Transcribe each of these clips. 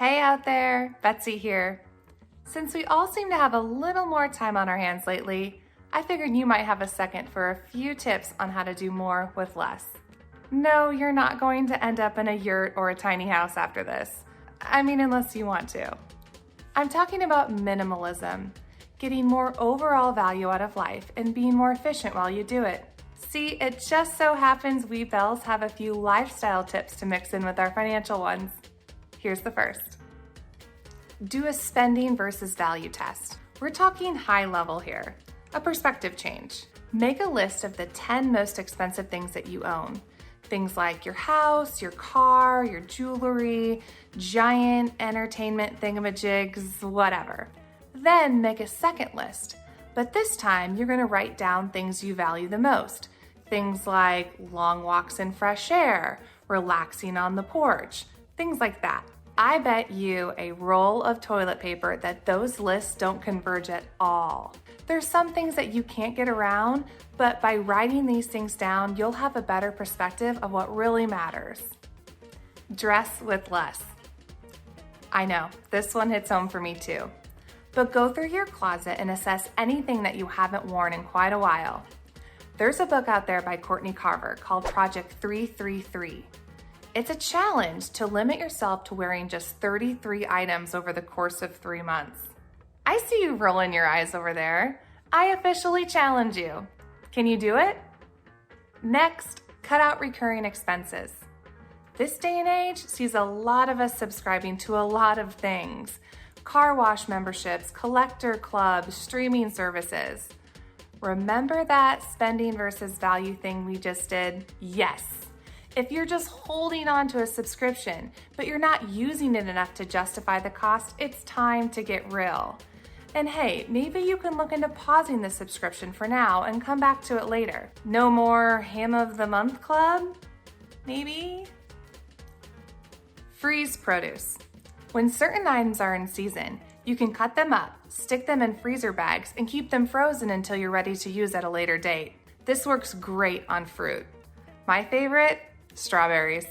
Hey out there, Betsy here. Since we all seem to have a little more time on our hands lately, I figured you might have a second for a few tips on how to do more with less. No, you're not going to end up in a yurt or a tiny house after this. I mean, unless you want to. I'm talking about minimalism, getting more overall value out of life and being more efficient while you do it. See, it just so happens we Bells have a few lifestyle tips to mix in with our financial ones. Here's the first. Do a spending versus value test. We're talking high level here, a perspective change. Make a list of the 10 most expensive things that you own. Things like your house, your car, your jewelry, giant entertainment thingamajigs, whatever. Then make a second list, but this time you're gonna write down things you value the most. Things like long walks in fresh air, relaxing on the porch, things like that. I bet you a roll of toilet paper that those lists don't converge at all. There's some things that you can't get around, but by writing these things down, you'll have a better perspective of what really matters. Dress with less. I know, this one hits home for me too. But go through your closet and assess anything that you haven't worn in quite a while. There's a book out there by Courtney Carver called Project 333. It's a challenge to limit yourself to wearing just 33 items over the course of 3 months. I see you rolling your eyes over there. I officially challenge you. Can you do it? Next, cut out recurring expenses. This day and age sees a lot of us subscribing to a lot of things. Car wash memberships, collector clubs, streaming services. Remember that spending versus value thing we just did? Yes. If you're just holding on to a subscription, but you're not using it enough to justify the cost, it's time to get real. And hey, maybe you can look into pausing the subscription for now and come back to it later. No more Ham of the Month Club? Maybe? Freeze produce. When certain items are in season, you can cut them up, stick them in freezer bags, and keep them frozen until you're ready to use at a later date. This works great on fruit. My favorite? Strawberries.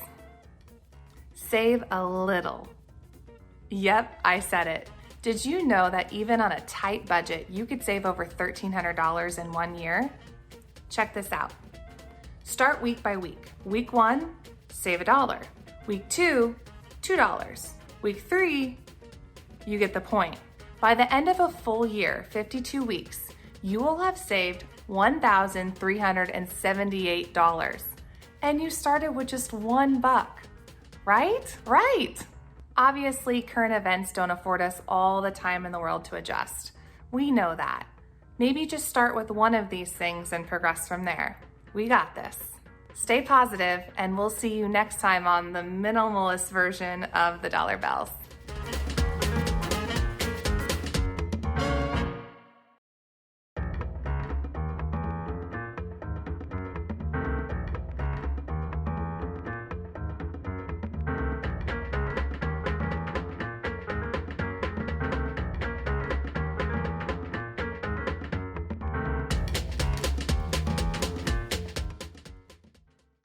Save a little. Yep, I said it. Did you know that even on a tight budget, you could save over $1,300 in 1 year? Check this out. Start week by week. Week 1, save $1. Week 2, $2. Week 3, you get the point. By the end of a full year, 52 weeks, you will have saved $1,378. And you started with just $1, right? Right. Obviously, current events don't afford us all the time in the world to adjust. We know that. Maybe just start with one of these things and progress from there. We got this. Stay positive, and we'll see you next time on the minimalist version of the Dollar Bells.